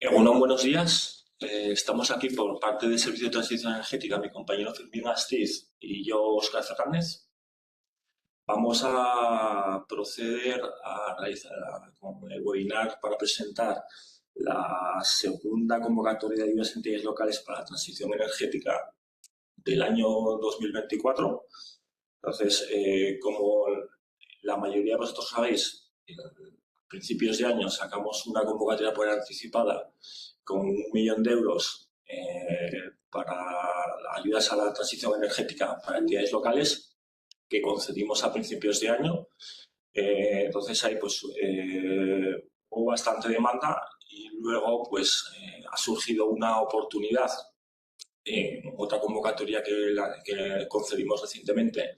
Buenos días. Estamos aquí por parte del Servicio de Transición Energética, mi compañero Fermín Astiz y yo, Óscar Fernández. Vamos a proceder a realizar con el webinar para presentar la segunda convocatoria de ayudas a entidades locales para la transición energética del año 2024. Entonces, como la mayoría de vosotros sabéis, a principios de año sacamos una convocatoria por anticipada con 1 millón de euros para ayudas a la transición energética para entidades locales que concedimos a principios de año. Entonces ahí hubo bastante demanda y luego ha surgido una oportunidad en otra convocatoria que concedimos recientemente,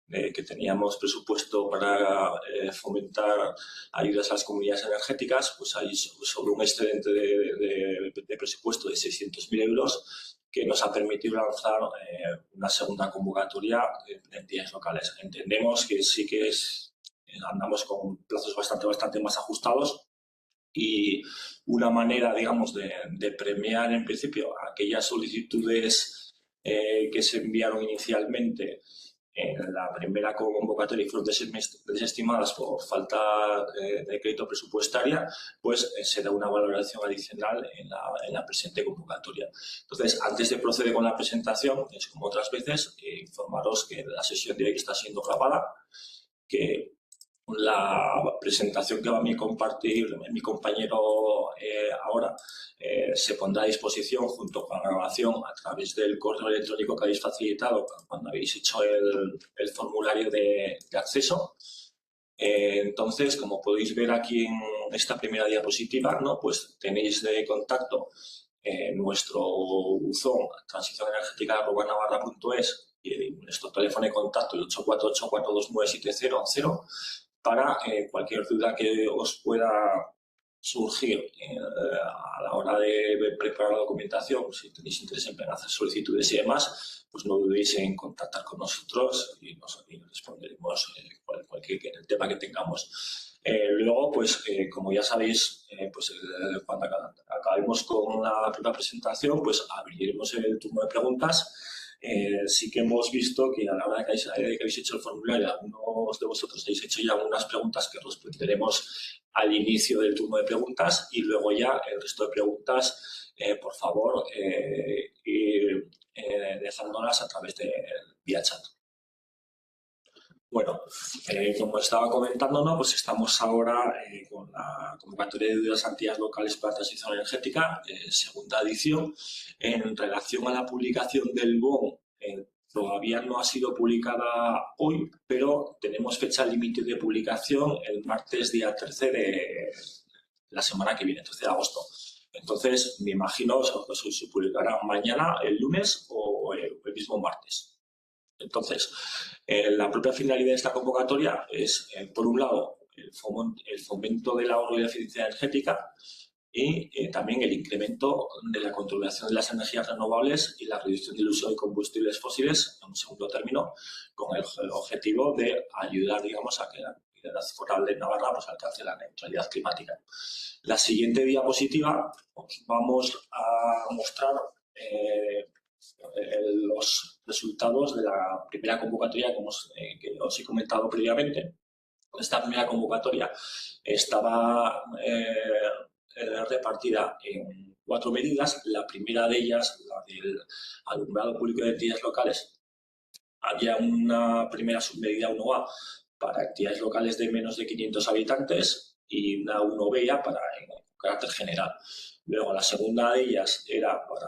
que teníamos presupuesto para fomentar ayudas a las comunidades energéticas, pues hay sobre un excedente de presupuesto de 600.000 euros que nos ha permitido lanzar una segunda convocatoria de entidades locales. Entendemos que sí que andamos con plazos bastante más ajustados y una manera, digamos, de premiar en principio aquellas solicitudes que se enviaron inicialmente en la primera convocatoria y fueron desestimadas por falta de crédito presupuestaria, se da una valoración adicional en la presente convocatoria. Entonces, antes de proceder con la presentación, es como otras veces, informaros que la sesión de hoy está siendo grabada, que la presentación que va a compartir mi compañero ahora se pondrá a disposición junto con la grabación a través del correo electrónico que habéis facilitado cuando habéis hecho el formulario de acceso. Entonces, como podéis ver aquí en esta primera diapositiva, ¿no? Pues tenéis de contacto nuestro buzón transicionenergética@navarra.es y nuestro teléfono de contacto el 848-429-700 para cualquier duda que os pueda surgir a la hora de preparar la documentación. Si tenéis interés en hacer solicitudes y demás, pues no dudéis en contactar con nosotros y responderemos cualquier tema que tengamos. Luego, como ya sabéis, cuando acabemos con la propia presentación, pues abriremos el turno de preguntas. Sí que hemos visto que a la hora de que habéis hecho el formulario, algunos de vosotros habéis hecho ya algunas preguntas que responderemos al inicio del turno de preguntas y luego ya el resto de preguntas, por favor, ir dejándolas a través de vía chat. Bueno, como estaba comentando, ¿no? Pues estamos ahora con la convocatoria de ayudas a entidades locales para la transición energética, segunda edición. En relación a la publicación del BON, todavía no ha sido publicada hoy, pero tenemos fecha límite de publicación el martes día 13 de la semana que viene, 13 de agosto. Entonces, me imagino que se publicará mañana, el lunes o el mismo martes. Entonces, la propia finalidad de esta convocatoria es, por un lado, el fomento del ahorro y la eficiencia energética y también el incremento de la controlación de las energías renovables y la reducción del uso de combustibles fósiles, en un segundo término, con el objetivo de ayudar, digamos, a que la comunidad foral de Navarra alcance la neutralidad climática. La siguiente diapositiva os vamos a mostrar los resultados de la primera convocatoria que os he comentado previamente. Esta primera convocatoria estaba repartida en 4 medidas. La primera de ellas, la del alumbrado público de entidades locales, había una primera submedida 1A para entidades locales de menos de 500 habitantes y una 1B para en carácter general. Luego, la segunda de ellas era para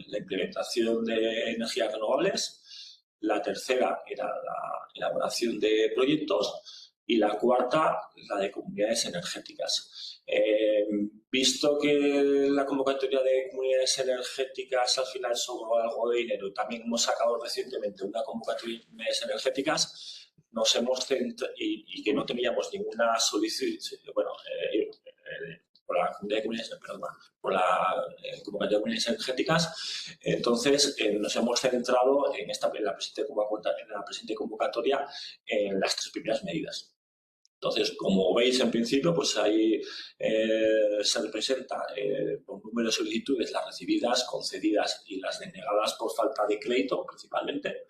la implementación de energías renovables. La tercera era la elaboración de proyectos y la cuarta, la de comunidades energéticas. Visto que la convocatoria de comunidades energéticas al final sobró algo de dinero, también hemos sacado recientemente una convocatoria de comunidades energéticas, nos hemos centrado y que no teníamos ninguna solicitud, por la comunidad de comunidades, perdón, por la convocatoria de comunidades energéticas. Entonces, nos hemos centrado en la presente convocatoria en las 3 primeras medidas. Entonces, como veis, en principio, pues ahí se representa por número de solicitudes las recibidas, concedidas y las denegadas por falta de crédito, principalmente.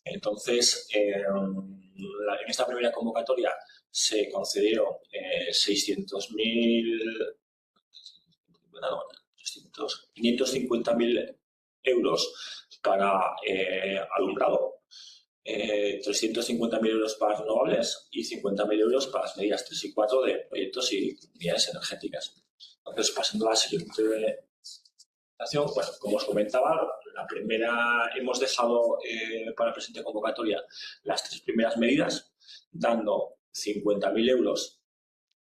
Entonces, en esta primera convocatoria se concedieron 600.000, 550.000 euros para alumbrado, 350.000 euros para renovables y 50.000 euros para las medidas 3 y 4 de proyectos y unidades energéticas. Entonces, pasando a la siguiente presentación, bueno, como os comentaba, la primera hemos dejado para la presente convocatoria las 3 primeras medidas, dando 50.000 euros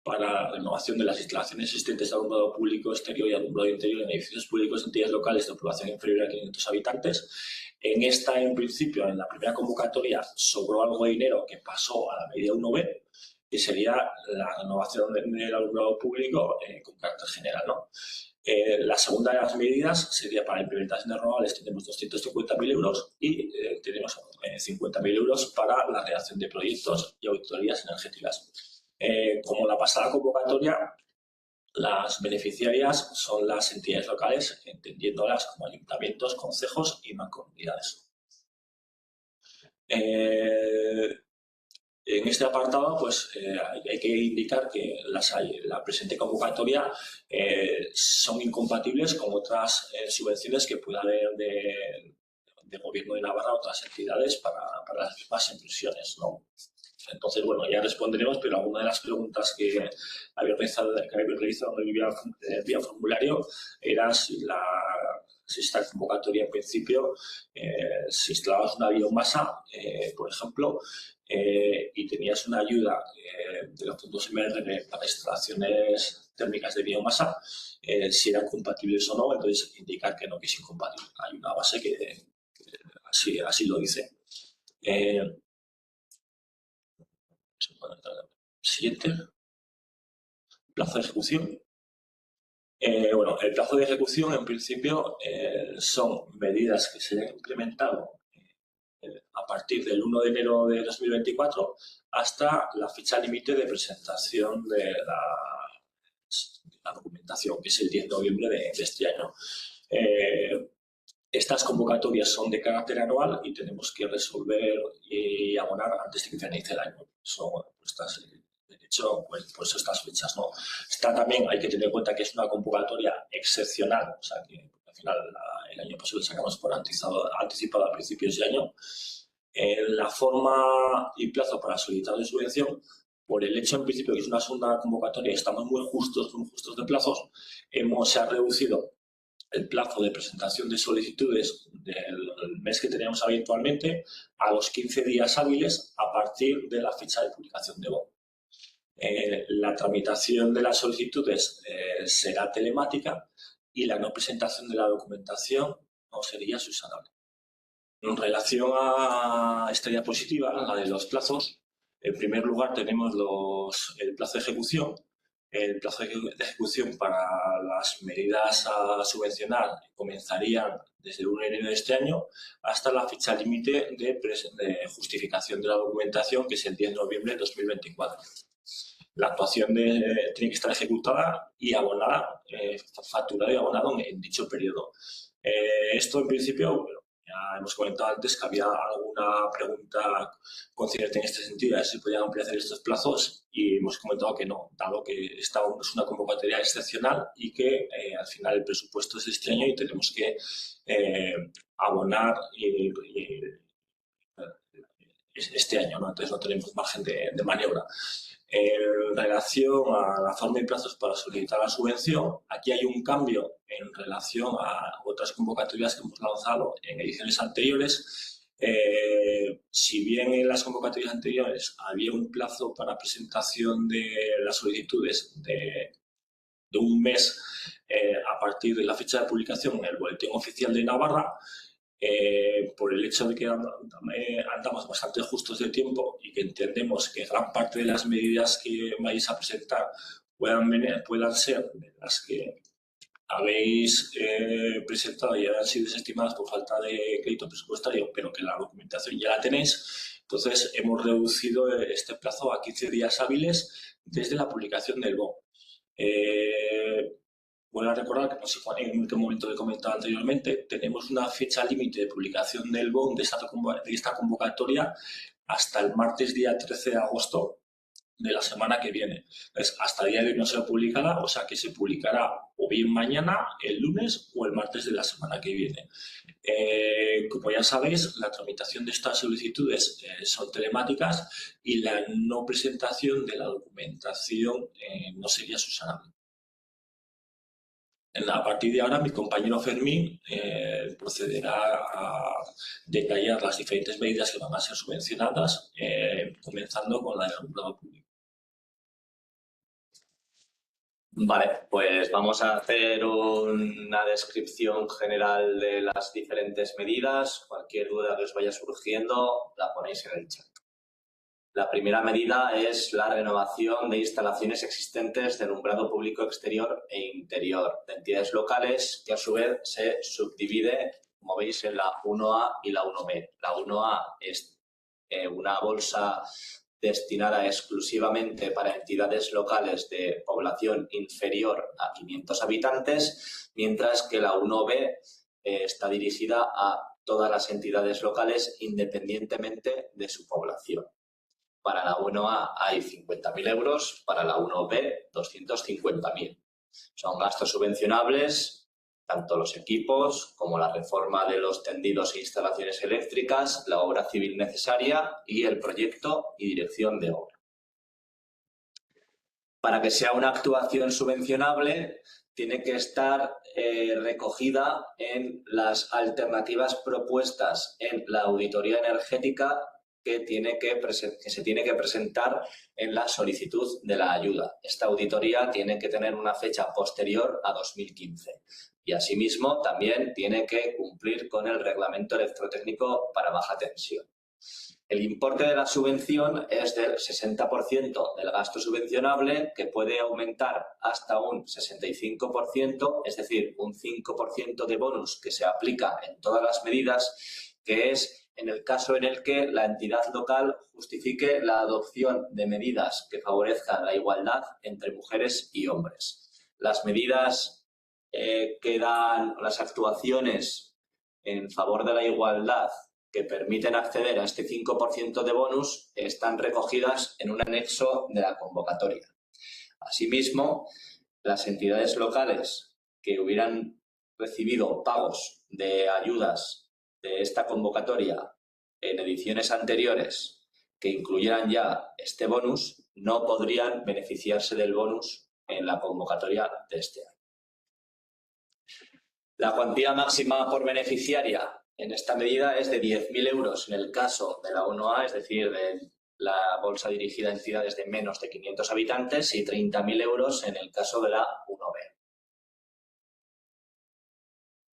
para la renovación de las instalaciones existentes de alumbrado público exterior y alumbrado interior en edificios públicos de entidades locales de población inferior a 500 habitantes. En esta, en principio, en la primera convocatoria, sobró algo de dinero que pasó a la medida 1B, que sería la renovación del alumbrado público con carácter general, ¿no? La segunda de las medidas sería para la implementación de renovables, tenemos 250.000 euros y tenemos 50.000 euros para la redacción de proyectos y auditorías energéticas. Como la pasada convocatoria, las beneficiarias son las entidades locales, entendiéndolas como ayuntamientos, concejos y mancomunidades. En este apartado, pues hay que indicar que la presente convocatoria son incompatibles con otras subvenciones que pueda haber de Gobierno de Navarra a otras entidades para las mismas inversiones, ¿no? Entonces, bueno, ya responderemos, pero alguna de las preguntas que habéis realizado vía formulario era si esta convocatoria en principio, si instalabas una biomasa, por ejemplo, y tenías una ayuda de los fondos MRV para instalaciones térmicas de biomasa, si eran compatibles o no, entonces indicar que no, que es incompatible. Hay una base que así lo dice. Siguiente. Plazo de ejecución. Bueno, el plazo de ejecución, en principio, son medidas que se han implementado a partir del 1 de enero de 2024 hasta la fecha límite de presentación de la documentación, que es el 10 de noviembre de este año. Estas convocatorias son de carácter anual y tenemos que resolver y abonar antes de que finalice el año. Son de hecho, pues estas fechas, ¿no? También hay que tener en cuenta que es una convocatoria excepcional, o sea que al final el año pasado sacamos por anticipado a principios de año. La forma y plazo para solicitar de subvención, por el hecho en principio que es una segunda convocatoria y estamos muy justos de plazos, se ha reducido el plazo de presentación de solicitudes del mes que teníamos habitualmente a los 15 días hábiles a partir de la fecha de publicación de BON. La tramitación de las solicitudes será telemática y la no presentación de la documentación no sería subsanable. En relación a esta diapositiva, la de los plazos, en primer lugar tenemos el plazo de ejecución. El plazo de ejecución para las medidas a subvencionar comenzarían desde el 1 de enero de este año hasta la fecha límite de justificación de la documentación, que es el 10 de noviembre de 2024. La actuación tiene que estar ejecutada y abonada, facturada y abonada en dicho periodo. Esto, en principio, ya hemos comentado antes que había alguna pregunta concernente en este sentido, a ver si podían ampliar estos plazos, y hemos comentado que no, dado que esta es una convocatoria excepcional y que al final el presupuesto es de este año y tenemos que abonar este año, ¿no? Entonces no tenemos margen de maniobra. En relación a la forma y plazos para solicitar la subvención, aquí hay un cambio en relación a otras convocatorias que hemos lanzado en ediciones anteriores. Si bien en las convocatorias anteriores había un plazo para presentación de las solicitudes de un mes a partir de la fecha de publicación en el Boletín Oficial de Navarra, por el hecho de que andamos bastante justos de tiempo y que entendemos que gran parte de las medidas que vais a presentar puedan ser de las que habéis presentado y han sido desestimadas por falta de crédito presupuestario, pero que la documentación ya la tenéis, Entonces, hemos reducido este plazo a 15 días hábiles desde la publicación del BON. Vuelvo a recordar que, no sé en qué momento lo he comentado anteriormente, tenemos una fecha límite de publicación del BON de esta convocatoria hasta el martes día 13 de agosto de la semana que viene. Entonces, hasta el día de hoy no se publicará, o sea que se publicará o bien mañana, el lunes o el martes de la semana que viene. Como ya sabéis, la tramitación de estas solicitudes son telemáticas y la no presentación de la documentación no sería subsanable. A partir de ahora, mi compañero Fermín procederá a detallar las diferentes medidas que van a ser subvencionadas, comenzando con la del alumbrado público. Vale, pues vamos a hacer una descripción general de las diferentes medidas. Cualquier duda que os vaya surgiendo la ponéis en el chat. La primera medida es la renovación de instalaciones existentes de alumbrado público exterior e interior de entidades locales, que a su vez se subdivide, como veis, en la 1A y la 1B. La 1A es una bolsa destinada exclusivamente para entidades locales de población inferior a 500 habitantes, mientras que la 1B está dirigida a todas las entidades locales independientemente de su población. Para la 1A hay 50.000 euros, para la 1B 250.000. Son gastos subvencionables, tanto los equipos como la reforma de los tendidos e instalaciones eléctricas, la obra civil necesaria y el proyecto y dirección de obra. Para que sea una actuación subvencionable, tiene que estar recogida en las alternativas propuestas en la auditoría energética que se tiene que presentar en la solicitud de la ayuda. Esta auditoría tiene que tener una fecha posterior a 2015 y, asimismo, también tiene que cumplir con el reglamento electrotécnico para baja tensión. El importe de la subvención es del 60% del gasto subvencionable, que puede aumentar hasta un 65%, es decir, un 5% de bonus que se aplica en todas las medidas, que es en el caso en el que la entidad local justifique la adopción de medidas que favorezcan la igualdad entre mujeres y hombres. Las medidas que dan las actuaciones en favor de la igualdad que permiten acceder a este 5% de bonus están recogidas en un anexo de la convocatoria. Asimismo, las entidades locales que hubieran recibido pagos de ayudas de esta convocatoria en ediciones anteriores que incluyeran ya este bonus no podrían beneficiarse del bonus en la convocatoria de este año. La cuantía máxima por beneficiaria en esta medida es de 10.000 euros en el caso de la 1A, es decir, de la bolsa dirigida a entidades de menos de 500 habitantes, y 30.000 euros en el caso de la 1B.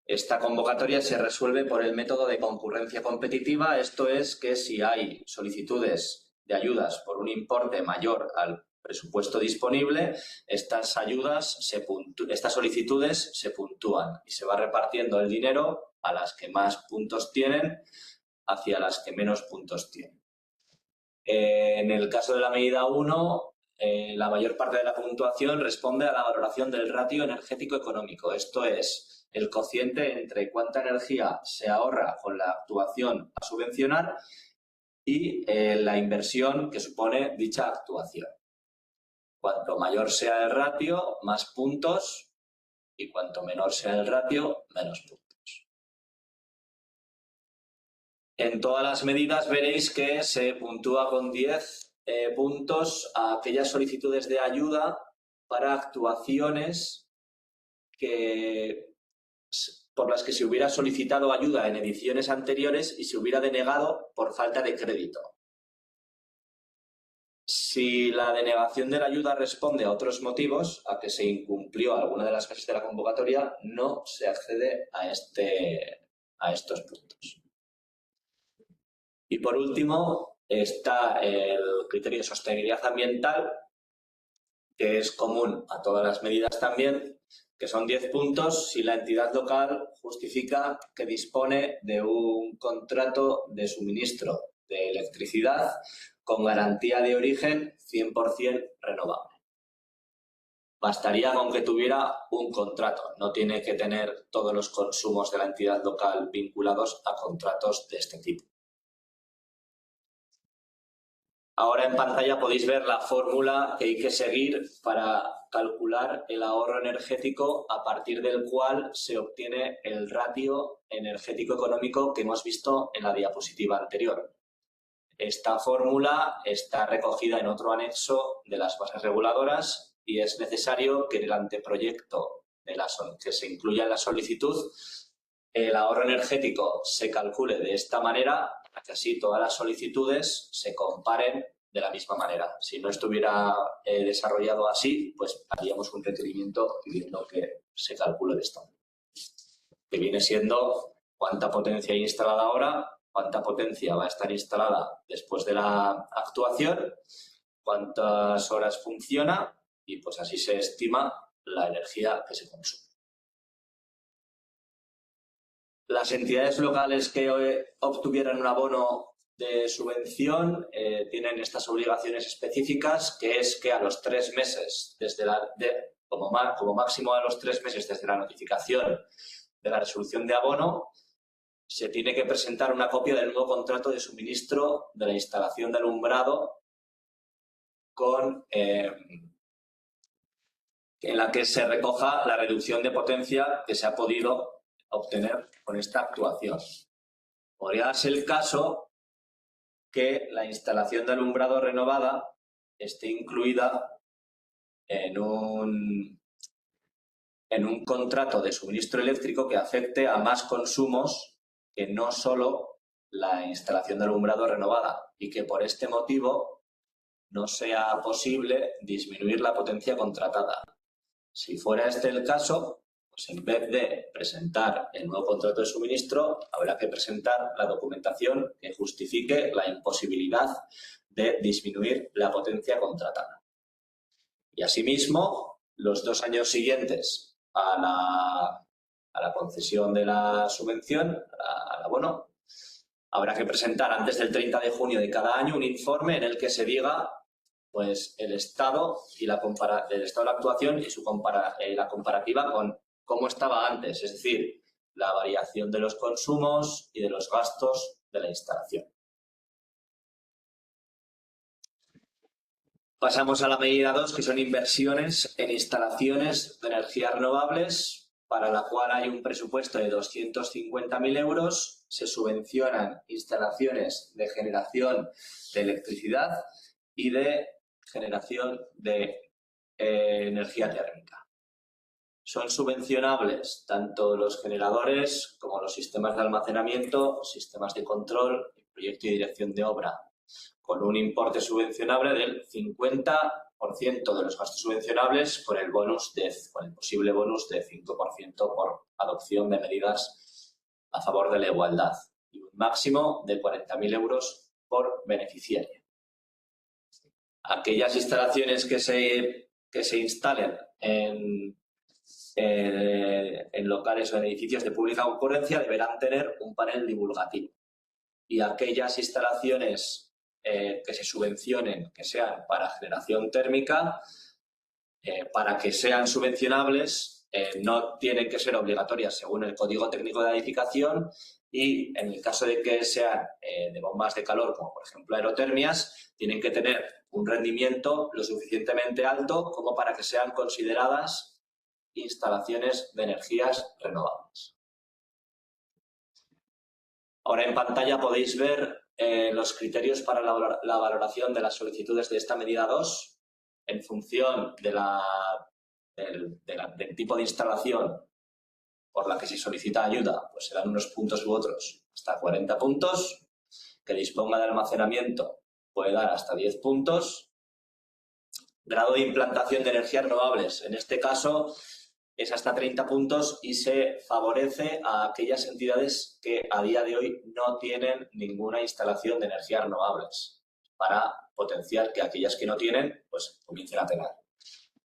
Esta convocatoria se resuelve por el método de concurrencia competitiva, esto es que si hay solicitudes de ayudas por un importe mayor al presupuesto disponible, estas solicitudes se puntúan y se va repartiendo el dinero a las que más puntos tienen hacia las que menos puntos tienen. En el caso de la medida 1, la mayor parte de la puntuación responde a la valoración del ratio energético económico, esto es el cociente entre cuánta energía se ahorra con la actuación a subvencionar y la inversión que supone dicha actuación. Cuanto mayor sea el ratio, más puntos, y cuanto menor sea el ratio, menos puntos. En todas las medidas veréis que se puntúa con 10 puntos a aquellas solicitudes de ayuda para actuaciones por las que se hubiera solicitado ayuda en ediciones anteriores y se hubiera denegado por falta de crédito. Si la denegación de la ayuda responde a otros motivos, a que se incumplió alguna de las fases de la convocatoria, no se accede a estos puntos. Y por último está el criterio de sostenibilidad ambiental, que es común a todas las medidas también, que son 10 puntos si la entidad local justifica que dispone de un contrato de suministro de electricidad con garantía de origen 100% renovable. Bastaría con que tuviera un contrato, no tiene que tener todos los consumos de la entidad local vinculados a contratos de este tipo. Ahora en pantalla podéis ver la fórmula que hay que seguir para calcular el ahorro energético a partir del cual se obtiene el ratio energético económico que hemos visto en la diapositiva anterior. Esta fórmula está recogida en otro anexo de las bases reguladoras y es necesario que en el anteproyecto que se incluya en la solicitud el ahorro energético se calcule de esta manera para que así todas las solicitudes se comparen de la misma manera. Si no estuviera desarrollado así, pues haríamos un requerimiento pidiendo que se calcule de esta manera. Que viene siendo cuánta potencia hay instalada ahora, cuánta potencia va a estar instalada después de la actuación, cuántas horas funciona y pues así se estima la energía que se consume. Las entidades locales que obtuvieran un abono de subvención tienen estas obligaciones específicas, que es que a los 3 meses, como máximo a los 3 meses desde la notificación de la resolución de abono, se tiene que presentar una copia del nuevo contrato de suministro de la instalación de alumbrado en la que se recoja la reducción de potencia que se ha podido obtener con esta actuación. Podría darse el caso que la instalación de alumbrado renovada esté incluida en un contrato de suministro eléctrico que afecte a más consumos que no solo la instalación de alumbrado renovada y que por este motivo no sea posible disminuir la potencia contratada. Si fuera este el caso, pues en vez de presentar el nuevo contrato de suministro, habrá que presentar la documentación que justifique la imposibilidad de disminuir la potencia contratada. Y asimismo, los 2 años siguientes a la concesión de la subvención, al abono, habrá que presentar antes del 30 de junio de cada año un informe en el que se diga pues, el estado del estado de la actuación y la comparativa con cómo estaba antes, es decir, la variación de los consumos y de los gastos de la instalación. Pasamos a la medida 2, que son inversiones en instalaciones de energías renovables, para la cual hay un presupuesto de 250.000 euros. Se subvencionan instalaciones de generación de electricidad y de generación de energía térmica. Son subvencionables tanto los generadores como los sistemas de almacenamiento, sistemas de control, proyecto y dirección de obra, con un importe subvencionable del 50% de los gastos subvencionables con el posible bonus de 5% por adopción de medidas a favor de la igualdad y un máximo de 40.000 euros por beneficiario. Aquellas instalaciones que se instalen en locales o en edificios de pública concurrencia deberán tener un panel divulgativo. Y aquellas instalaciones que se subvencionen, que sean para generación térmica, para que sean subvencionables, no tienen que ser obligatorias según el Código Técnico de la Edificación y en el caso de que sean de bombas de calor, como por ejemplo aerotermias, tienen que tener un rendimiento lo suficientemente alto como para que sean consideradas instalaciones de energías renovables. Ahora en pantalla podéis ver los criterios para la valoración de las solicitudes de esta medida 2 en función del tipo de instalación por la que se solicita ayuda, pues serán unos puntos u otros hasta 40 puntos, que disponga de almacenamiento puede dar hasta 10 puntos, grado de implantación de energías renovables, en este caso es hasta 30 puntos y se favorece a aquellas entidades que a día de hoy no tienen ninguna instalación de energías renovables para potenciar que aquellas que no tienen pues comiencen a tener.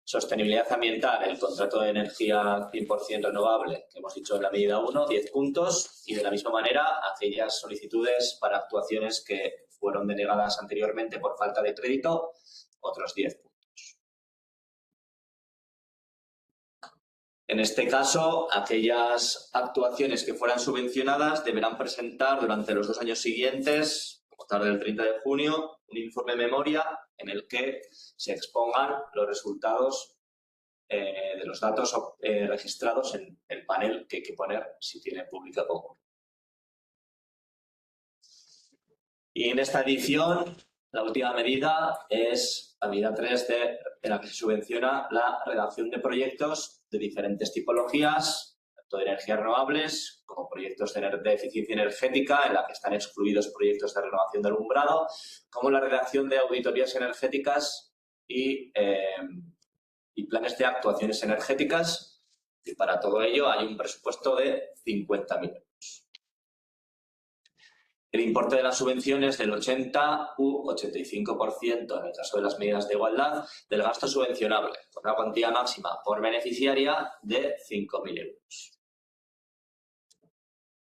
Sostenibilidad ambiental, el contrato de energía 100% renovable que hemos dicho en la medida 1, 10 puntos y de la misma manera aquellas solicitudes para actuaciones que fueron denegadas anteriormente por falta de crédito, otros 10 puntos. En este caso, aquellas actuaciones que fueran subvencionadas deberán presentar durante los 2 años siguientes, como tarde el 30 de junio, un informe de memoria en el que se expongan los resultados de los datos registrados en el panel que hay que poner si tiene pública común. Y en esta edición, la última medida es la medida 3 en la que se subvenciona la redacción de proyectos de diferentes tipologías, tanto de energías renovables como proyectos de eficiencia energética, en la que están excluidos proyectos de renovación del alumbrado, como la redacción de auditorías energéticas y planes de actuaciones energéticas. Y para todo ello hay un presupuesto de 50.000 euros. El importe de las subvenciones del 80 u 85% en el caso de las medidas de igualdad del gasto subvencionable, con una cuantía máxima por beneficiaria de 5.000 euros.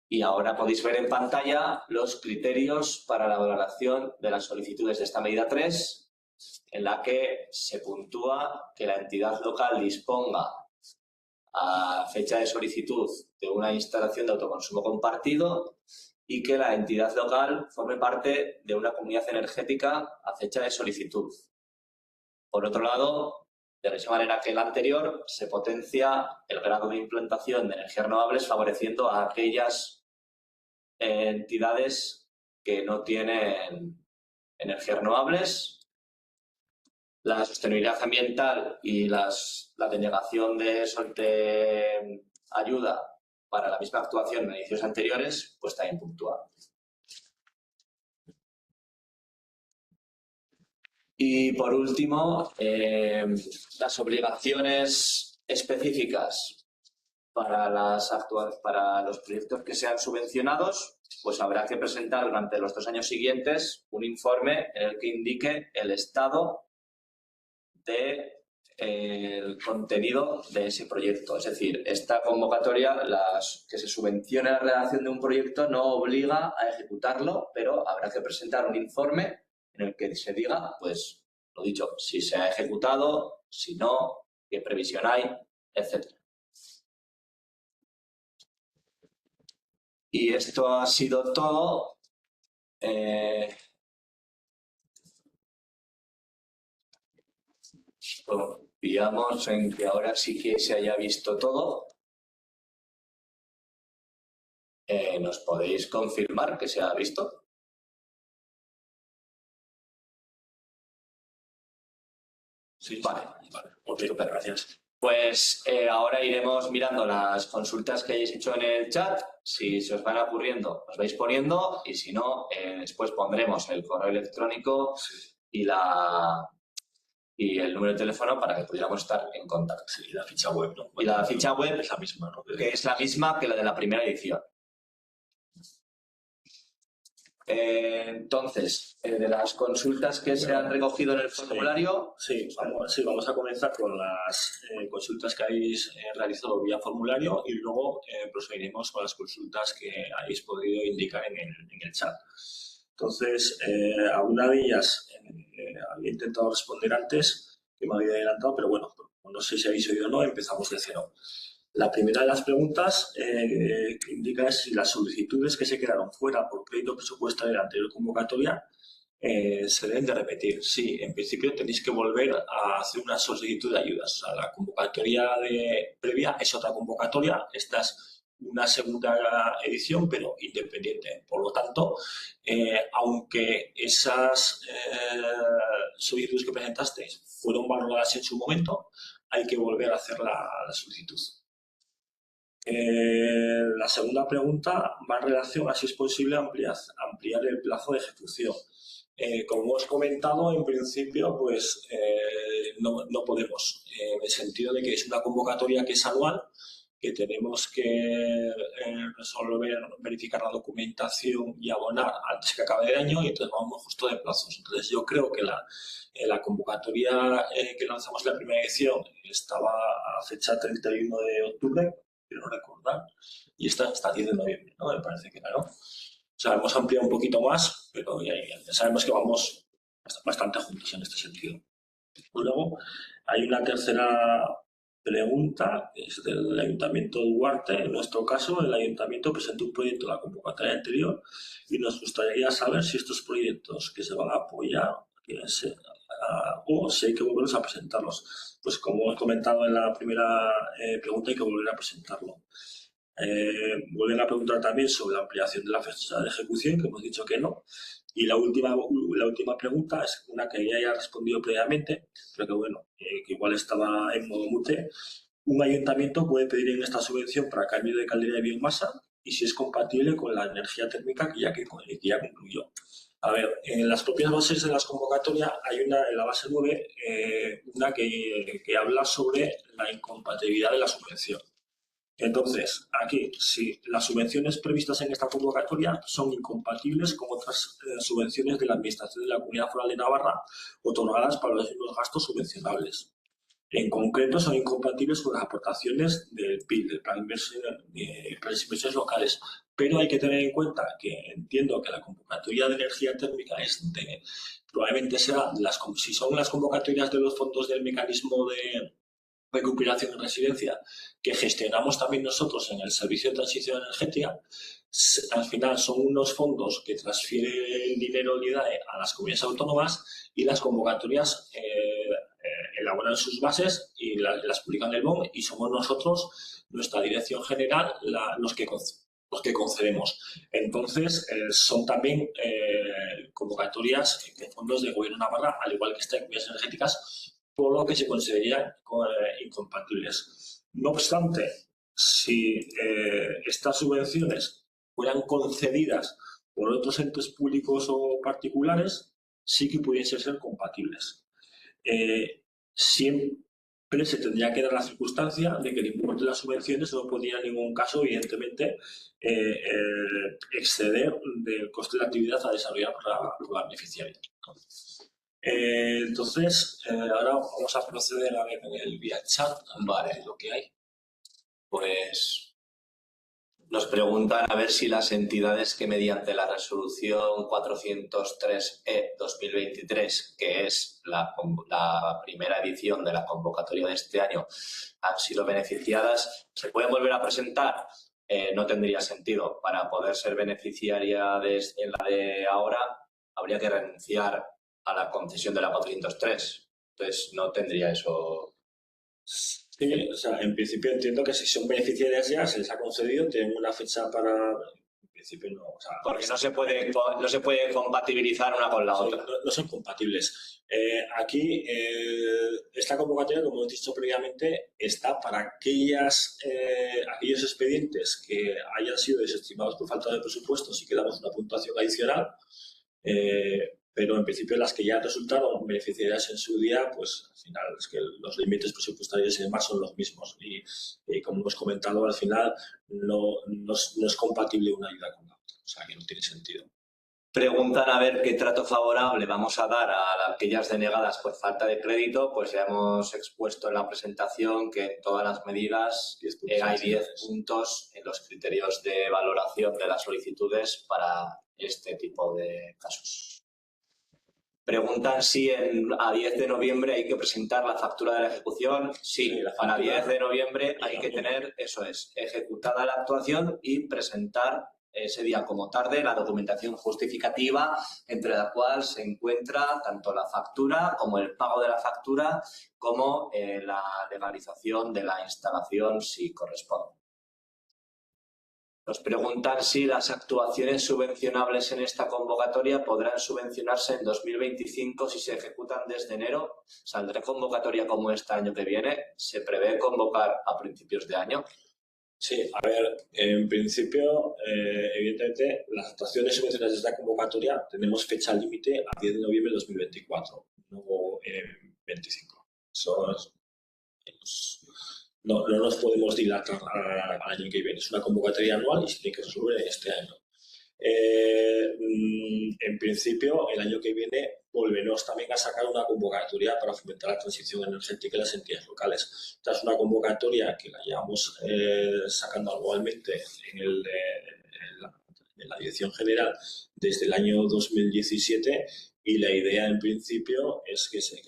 Y ahora podéis ver en pantalla los criterios para la valoración de las solicitudes de esta medida 3, en la que se puntúa que la entidad local disponga a fecha de solicitud de una instalación de autoconsumo compartido y que la entidad local forme parte de una comunidad energética a fecha de solicitud. Por otro lado, de la misma manera que el anterior, se potencia el grado de implantación de energías renovables favoreciendo a aquellas entidades que no tienen energías renovables. La sostenibilidad ambiental y la denegación de ayuda para la misma actuación en inicios anteriores, pues también puntúa. Y por último, las obligaciones específicas para los proyectos que sean subvencionados, pues habrá que presentar durante los 2 años siguientes un informe en el que indique el estado del contenido de ese proyecto. Es decir, esta convocatoria, que se subvencione la redacción de un proyecto, no obliga a ejecutarlo, pero habrá que presentar un informe en el que se diga, pues, lo dicho, si se ha ejecutado, si no, qué previsión hay, etc. Y esto ha sido todo. Confiamos en que ahora sí que se haya visto todo. ¿Nos podéis confirmar que se ha visto? Sí, vale. Ok, super, gracias. Pues ahora iremos mirando las consultas que hayáis hecho en el chat. Si se os van ocurriendo, os vais poniendo, y si no, después pondremos el correo electrónico y el número de teléfono para que pudiéramos estar en contacto. Sí, y la ficha web, ¿no? Y la ficha web es la misma, ¿no? Que es la misma que la de la primera edición. Entonces, de las consultas que se han recogido en el formulario... Sí, vamos a comenzar con las consultas que habéis realizado vía formulario y luego proseguiremos con las consultas que habéis podido indicar en el chat. Entonces, a una de ellas había intentado responder antes, que me había adelantado, pero bueno, no sé si habéis oído o no, empezamos de cero. La primera de las preguntas que indica es si las solicitudes que se quedaron fuera por crédito presupuestario de la anterior convocatoria se deben de repetir. Sí, en principio tenéis que volver a hacer una solicitud de ayudas. O sea, la convocatoria previa es otra convocatoria, esta es una segunda edición, pero independiente. Por lo tanto, aunque esas solicitudes que presentasteis fueron valoradas en su momento, hay que volver a hacer la solicitud. La segunda pregunta va en relación a si es posible ampliar el plazo de ejecución. Como os he comentado, en principio, pues no podemos, en el sentido de que es una convocatoria que es anual, que tenemos que verificar la documentación y abonar antes que acabe el año, y entonces vamos justo de plazos. Entonces yo creo que la convocatoria que lanzamos en la primera edición estaba a fecha 31 de octubre, quiero recordar, y esta hasta 10 de noviembre, ¿no? Me parece que era, ¿no? sea, hemos ampliado un poquito más, pero ya sabemos que vamos bastante juntos en este sentido. Luego, hay una tercera pregunta, que es del Ayuntamiento de Duarte. En nuestro caso, el Ayuntamiento presentó un proyecto en la convocatoria anterior y nos gustaría saber si estos proyectos que se van a apoyar o si hay que volverlos a presentarlos. Pues como he comentado en la primera pregunta, hay que volver a presentarlo. Vuelven a preguntar también sobre la ampliación de la fecha de ejecución, que hemos dicho que no. Y la última pregunta es una que ya he respondido previamente, pero que bueno, que igual estaba en modo mute. Un ayuntamiento puede pedir en esta subvención para cambio de caldera de biomasa y si es compatible con la energía térmica que ya concluyó. A ver, en las propias bases de las convocatorias hay una, en la base 9, una que habla sobre la incompatibilidad de la subvención. Entonces, aquí, si las subvenciones previstas en esta convocatoria son incompatibles con otras subvenciones de la Administración de la Comunidad Foral de Navarra otorgadas para los mismos gastos subvencionables. En concreto, son incompatibles con las aportaciones del PIB, del Plan de Inversiones Locales. Pero hay que tener en cuenta que entiendo que la convocatoria de energía térmica probablemente sea, si son las convocatorias de los fondos del mecanismo de recuperación en residencia que gestionamos también nosotros en el Servicio de Transición Energética, al final son unos fondos que transfieren dinero del IDAE a las comunidades autónomas y las convocatorias elaboran sus bases y las publican en el BOM y somos nosotros, nuestra dirección general, los que concedemos. Entonces, son también convocatorias de fondos del Gobierno de Navarra, al igual que estas comunidades energéticas, por lo que se considerarían incompatibles. No obstante, si estas subvenciones fueran concedidas por otros entes públicos o particulares, sí que pudiesen ser compatibles. Siempre se tendría que dar la circunstancia de que el importe de las subvenciones no podía en ningún caso, evidentemente, exceder del coste de la actividad a desarrollar por la beneficiaria. Entonces, ahora vamos a proceder a ver en el vía chat, vale, lo que hay. Pues nos preguntan a ver si las entidades que mediante la resolución 403/2023, que es la primera edición de la convocatoria de este año, han sido beneficiadas, ¿se pueden volver a presentar? No tendría sentido. Para poder ser beneficiaria en la de ahora, habría que renunciar a la concesión de la 403. Entonces, no tendría eso. Sí, o sea, en principio entiendo que si son beneficiarias ya, se les ha concedido, tienen una fecha para... En principio no, o sea... Porque no se puede compatibilizar una con la otra. No son compatibles. Aquí, esta convocatoria, como he dicho previamente, está para aquellos expedientes que hayan sido desestimados por falta de presupuestos y que damos una puntuación adicional. Pero en principio las que ya resultaron beneficiarias en su día, pues al final es que los límites presupuestarios y demás son los mismos y como hemos comentado, al final no es compatible una ayuda con la otra, o sea que no tiene sentido. Preguntan a ver qué trato favorable vamos a dar a aquellas denegadas por falta de crédito. Pues ya hemos expuesto en la presentación que en todas las medidas hay 10 puntos en los criterios de valoración de las solicitudes para este tipo de casos. Preguntan si a 10 de noviembre hay que presentar la factura de la ejecución. Sí, para 10 de noviembre hay que tener, eso es, ejecutada la actuación y presentar ese día como tarde la documentación justificativa, entre la cual se encuentra tanto la factura como el pago de la factura, como la legalización de la instalación si corresponde. Nos preguntan si las actuaciones subvencionables en esta convocatoria podrán subvencionarse en 2025 si se ejecutan desde enero. ¿Saldrá convocatoria como este año que viene? ¿Se prevé convocar a principios de año? Sí, a ver, en principio, evidentemente, las actuaciones subvencionadas de esta convocatoria tenemos fecha límite a 10 de noviembre de 2024, no 25. No nos podemos dilatar al año que viene. Es una convocatoria anual y se tiene que resolver este año. En principio, el año que viene volveremos también a sacar una convocatoria para fomentar la transición energética en las entidades locales. Esta es una convocatoria que la llevamos sacando anualmente en en la Dirección General desde el año 2017 y la idea en principio es que se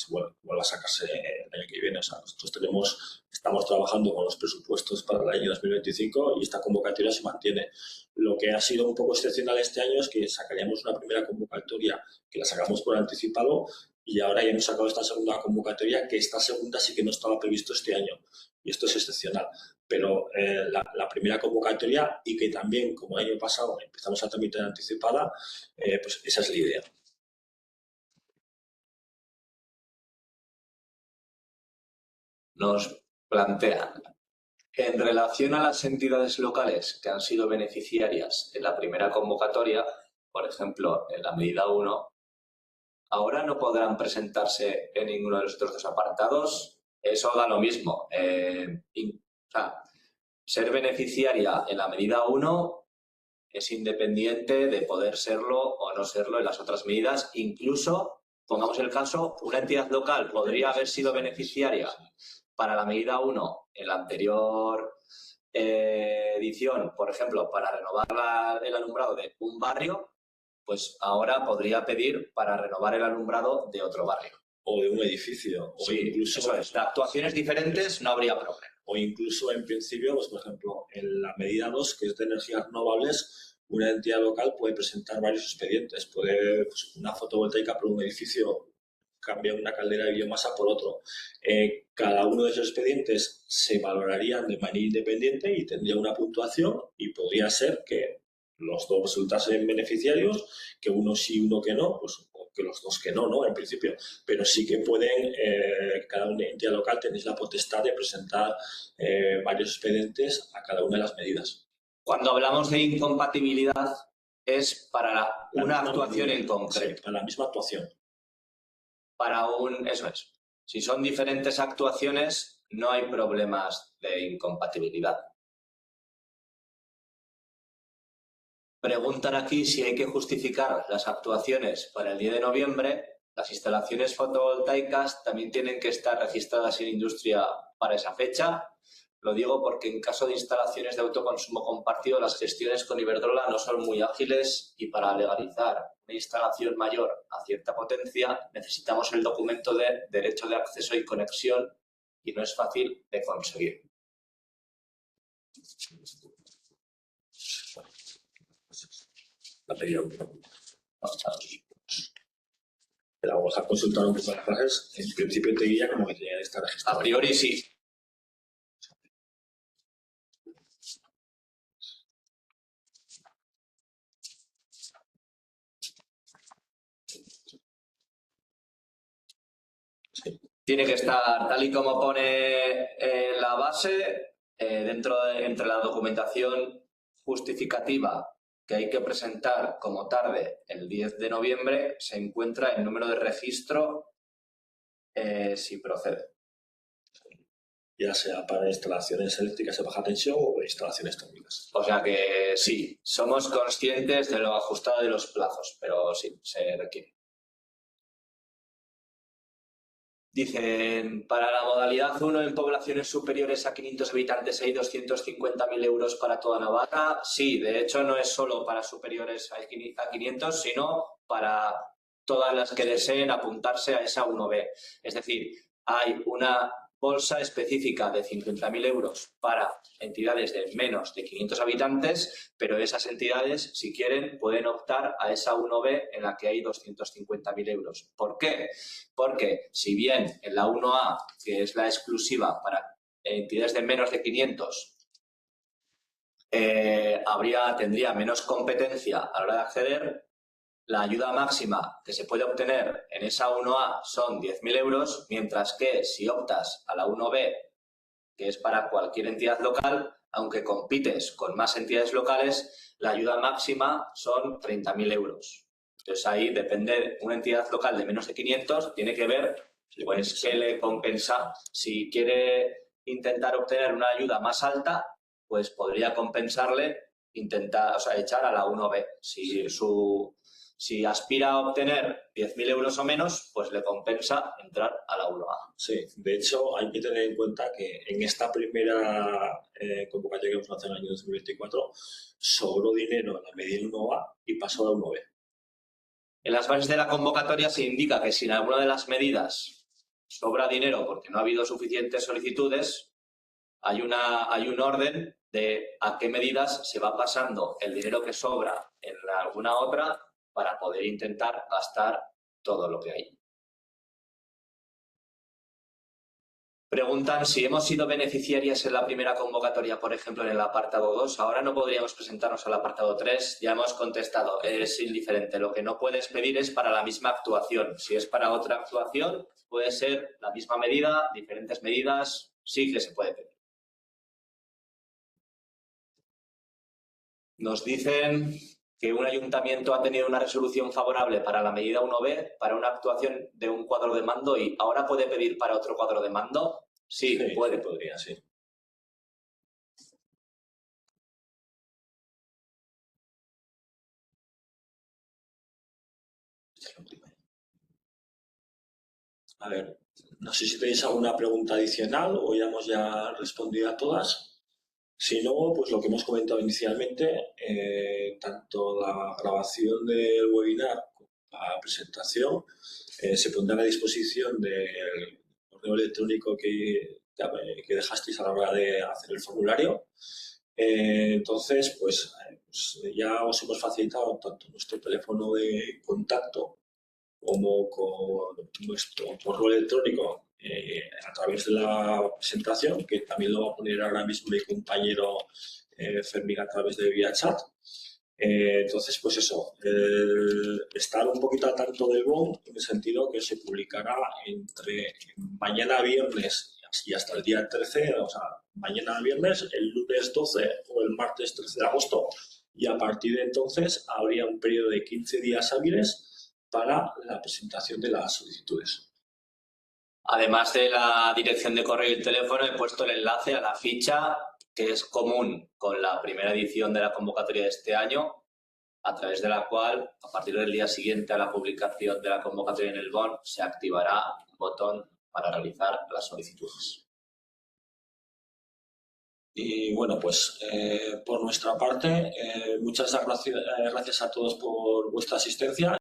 vuelva a sacarse el año que viene. O sea, nosotros estamos trabajando con los presupuestos para el año 2025 y esta convocatoria se mantiene. Lo que ha sido un poco excepcional este año es que sacaríamos una primera convocatoria que la sacamos por anticipado y ahora ya hemos sacado esta segunda convocatoria, que esta segunda sí que no estaba previsto este año. Y esto es excepcional. Pero la primera convocatoria, y que también, como el año pasado, empezamos a tramitar anticipada, pues esa es la idea. Nos plantean, en relación a las entidades locales que han sido beneficiarias en la primera convocatoria, por ejemplo, en la medida 1, ahora no podrán presentarse en ninguno de los otros dos apartados. Eso da lo mismo. Ser beneficiaria en la medida 1 es independiente de poder serlo o no serlo en las otras medidas. Incluso, pongamos el caso, una entidad local podría haber sido beneficiaria para la medida 1 en la anterior edición, por ejemplo, para renovar el alumbrado de un barrio, pues ahora podría pedir para renovar el alumbrado de otro barrio. O de un edificio. O sí, incluso eso es. De actuaciones diferentes no habría problema. O incluso, en principio, pues por ejemplo, en la medida 2, que es de energías renovables, una entidad local puede presentar varios expedientes. Puede, pues, una fotovoltaica por un edificio, cambia una caldera de biomasa por otro. Cada uno de esos expedientes se valorarían de manera independiente y tendría una puntuación, y podría ser que los dos resultasen beneficiarios, que uno sí, uno que no, pues que los dos que no, en principio. Pero sí que pueden, cada una entidad local tenéis la potestad de presentar varios expedientes a cada una de las medidas. Cuando hablamos de incompatibilidad es para una actuación en concreto. Sí, para la misma actuación. Eso es. Si son diferentes actuaciones, no hay problemas de incompatibilidad. Preguntan aquí si hay que justificar las actuaciones para el 10 de noviembre. Las instalaciones fotovoltaicas también tienen que estar registradas en industria para esa fecha. Lo digo porque en caso de instalaciones de autoconsumo compartido, las gestiones con Iberdrola no son muy ágiles y para legalizar una instalación mayor a cierta potencia necesitamos el documento de derecho de acceso y conexión y no es fácil de conseguir. Pero vamos a consultar un poco las frases. En principio te diría como que tenía que estar registrado. A priori sí. Tiene que estar tal y como pone en la base, entre la documentación justificativa que hay que presentar como tarde el 10 de noviembre, se encuentra el número de registro si procede. Ya sea para instalaciones eléctricas de baja tensión o instalaciones térmicas. O sea que sí, somos conscientes de lo ajustado de los plazos, pero sí, se requiere. Dicen, para la modalidad 1 en poblaciones superiores a 500 habitantes hay 250.000 euros para toda Navarra. Sí, de hecho no es solo para superiores a 500, sino para todas las que deseen apuntarse a esa 1B. Es decir, hay una bolsa específica de 50.000 euros para entidades de menos de 500 habitantes, pero esas entidades, si quieren, pueden optar a esa 1B en la que hay 250.000 euros. ¿Por qué? Porque si bien en la 1A, que es la exclusiva para entidades de menos de 500, tendría menos competencia a la hora de acceder, la ayuda máxima que se puede obtener en esa 1A son 10.000 euros, mientras que si optas a la 1B, que es para cualquier entidad local, aunque compites con más entidades locales, la ayuda máxima son 30.000 euros. Entonces ahí depende, una entidad local de menos de 500 tiene que ver pues qué le compensa. Si quiere intentar obtener una ayuda más alta, pues podría compensarle echar a la 1B. Si aspira a obtener 10.000 euros o menos, pues le compensa entrar a la 1A. Sí, de hecho hay que tener en cuenta que en esta primera convocatoria que hemos lanzado en el año 2024, sobró dinero en la medida 1A y pasó a 1B. En las bases de la convocatoria se indica que si en alguna de las medidas sobra dinero porque no ha habido suficientes solicitudes, hay un orden de a qué medidas se va pasando el dinero que sobra en alguna otra para poder intentar gastar todo lo que hay. Preguntan si hemos sido beneficiarias en la primera convocatoria, por ejemplo, en el apartado 2. Ahora no podríamos presentarnos al apartado 3. Ya hemos contestado, es indiferente. Lo que no puedes pedir es para la misma actuación. Si es para otra actuación, puede ser la misma medida, diferentes medidas, sí que se puede pedir. Nos dicen que un ayuntamiento ha tenido una resolución favorable para la medida 1B, para una actuación de un cuadro de mando y ahora puede pedir para otro cuadro de mando. Sí, podría, sí. A ver, no sé si tenéis alguna pregunta adicional o ya hemos respondido a todas. Si no, pues lo que hemos comentado inicialmente, tanto la grabación del webinar como la presentación se pondrán a disposición del correo electrónico que dejasteis a la hora de hacer el formulario. Entonces, pues ya os hemos facilitado tanto nuestro teléfono de contacto como con nuestro correo electrónico a través de la presentación, que también lo va a poner ahora mismo mi compañero Fermín a través de vía chat. Entonces, pues eso, estar un poquito al tanto del BOM en el sentido que se publicará entre mañana viernes y hasta el día 13, o sea, mañana viernes, el lunes 12 o el martes 13 de agosto, y a partir de entonces habría un periodo de 15 días hábiles para la presentación de las solicitudes. Además de la dirección de correo y el teléfono, he puesto el enlace a la ficha que es común con la primera edición de la convocatoria de este año, a través de la cual, a partir del día siguiente a la publicación de la convocatoria en el BON, se activará un botón para realizar las solicitudes. Y bueno, pues por nuestra parte, muchas gracias a todos por vuestra asistencia.